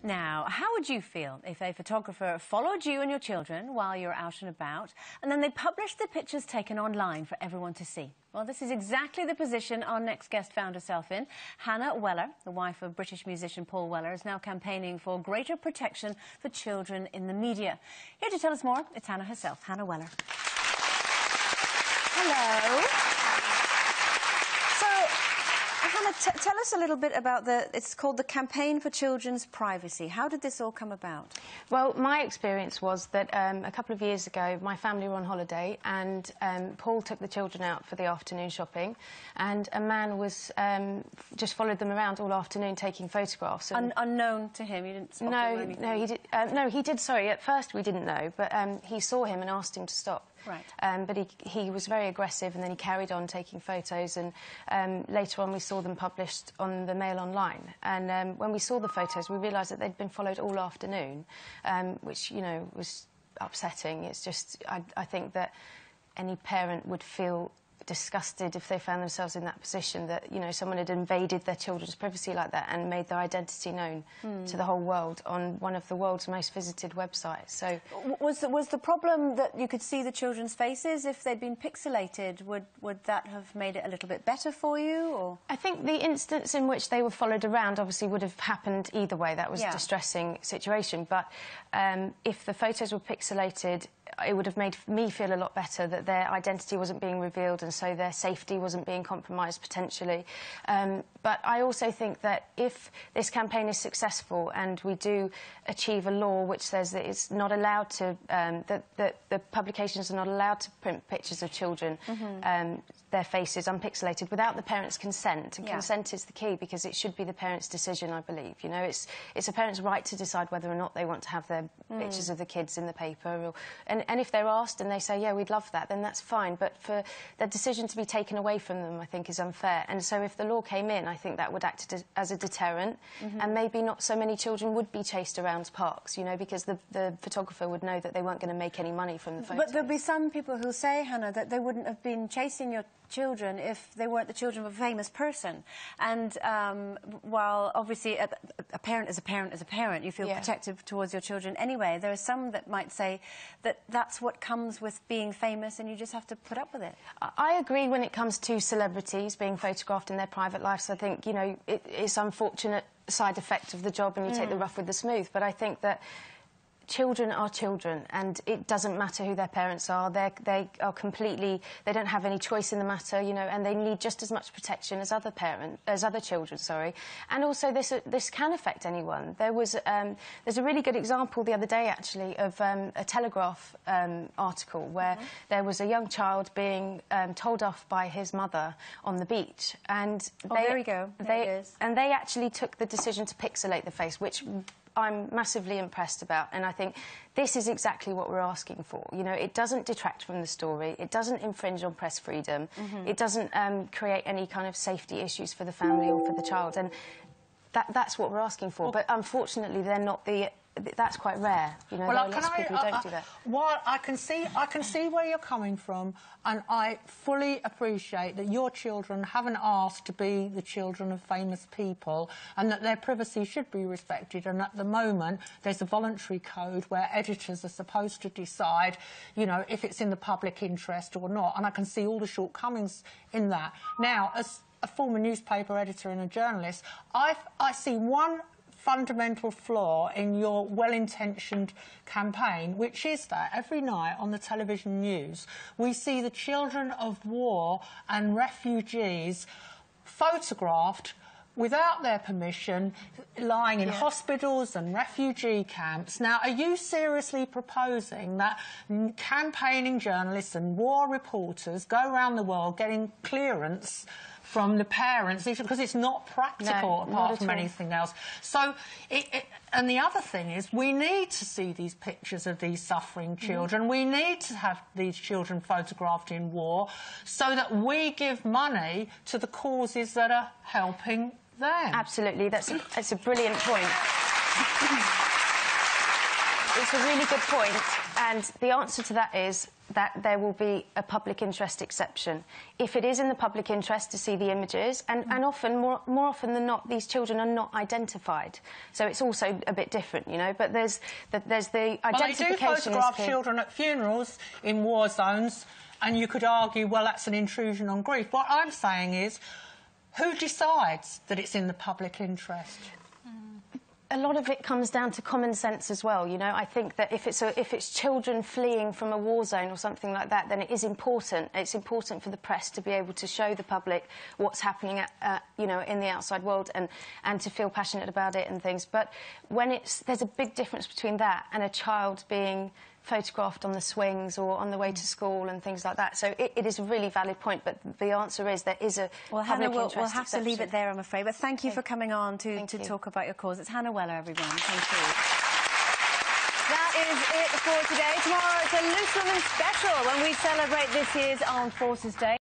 Now, how would you feel if a photographer followed you and your children while you're out and about, and then they published the pictures taken online for everyone to see? Well, this is exactly the position our next guest found herself in. Hannah Weller, the wife of British musician Paul Weller, is now campaigning for greater protection for children in the media. Here to tell us more, it's Hannah herself, Hannah Weller. Hello. Hannah, tell us a little bit about it's called the Campaign for Children's Privacy. How did this all come about? Well, my experience was that a couple of years ago, my family were on holiday and Paul took the children out for the afternoon shopping, and a man was just followed them around all afternoon taking photographs. And unknown to him? You didn't stop him or anything? No, he did. No, he did. Sorry, at first we didn't know, but he saw him and asked him to stop. Right. But he was very aggressive, and then he carried on taking photos, and later on we saw them published on the Mail Online. And when we saw the photos, we realised that they'd been followed all afternoon, which, you know, was upsetting. It's just, I think that any parent would feel disgusted if they found themselves in that position, that, you know, someone had invaded their children's privacy like that and made their identity known to the whole world on one of the world's most visited websites. So was the problem that you could see the children's faces? If they'd been pixelated, would that have made it a little bit better for you? Or I think the instance in which they were followed around obviously would have happened either way. That was a distressing situation, but if the photos were pixelated, it would have made me feel a lot better that their identity wasn't being revealed and so their safety wasn't being compromised potentially. But I also think that if this campaign is successful and we do achieve a law which says that it's not allowed to, that the publications are not allowed to print pictures of children, their faces unpixelated without the parents' consent, and consent is the key, because it should be the parents' decision, I believe. You know, it's a parent's right to decide whether or not they want to have their pictures of the kids in the paper, and if they're asked and they say, yeah, we'd love that, then that's fine. But for the decision to be taken away from them, I think, is unfair. And so if the law came in, I think that would act as a deterrent, and maybe not so many children would be chased around parks, you know, because the photographer would know that they weren't going to make any money from the photos. But there'll be some people who'll say, Hannah, that they wouldn't have been chasing your children if they weren't the children of a famous person. And while obviously a parent is a parent is a parent, you feel protective towards your children anyway, there are some that might say that that's what comes with being famous and you just have to put up with it. I agree when it comes to celebrities being photographed in their private lives. I think, you know, it's unfortunate side effect of the job, and you take the rough with the smooth. But I think that children are children, and it doesn't matter who their parents are. They are completely, they don't have any choice in the matter, you know, and they need just as much protection as other children, sorry. And also this can affect anyone. There's a really good example the other day, actually, of a Telegraph article where there was a young child being told off by his mother on the beach, and there we go. And they actually took the decision to pixelate the face, which I'm massively impressed about, and I think this is exactly what we're asking for. You know, it doesn't detract from the story, it doesn't infringe on press freedom, it doesn't create any kind of safety issues for the family or for the child, and that's what we're asking for. But unfortunately, they're not the. That's quite rare, you know. There are lots of people who don't do that. Well, I can see where you're coming from, and I fully appreciate that your children haven't asked to be the children of famous people, and that their privacy should be respected. And at the moment, there's a voluntary code where editors are supposed to decide, you know, if it's in the public interest or not. And I can see all the shortcomings in that. Now, as a former newspaper editor and a journalist, I see one fundamental flaw in your well-intentioned campaign, which is that every night on the television news we see the children of war and refugees photographed without their permission, lying in hospitals and refugee camps. Now, are you seriously proposing that campaigning journalists and war reporters go around the world getting clearance from the parents, because it's not practical apart from anything else? So, and the other thing is, we need to see these pictures of these suffering children. We need to have these children photographed in war so that we give money to the causes that are helping them. Absolutely, that's a brilliant point. It's a really good point, and the answer to that is that there will be a public interest exception. If it is in the public interest to see the images, and often, more often than not, these children are not identified. So it's also a bit different, you know, but there's the identification. Well, they do photograph children at funerals in war zones, and you could argue, well, that's an intrusion on grief. What I'm saying is, who decides that it's in the public interest? A lot of it comes down to common sense as well, you know. I think that if it's children fleeing from a war zone or something like that, then it is important. It's important for the press to be able to show the public what's happening, you know, in the outside world, and to feel passionate about it and things. But when there's a big difference between that and a child being photographed on the swings or on the way to school and things like that. So it is a really valid point, but the answer is there is a Hannah, we'll have exception. to leave it there, I'm afraid. But thank you for coming on to talk about your cause. It's Hannah Weller, everyone. Thank you. That is it for today. Tomorrow it's a Loose Women special when we celebrate this year's Armed Forces Day.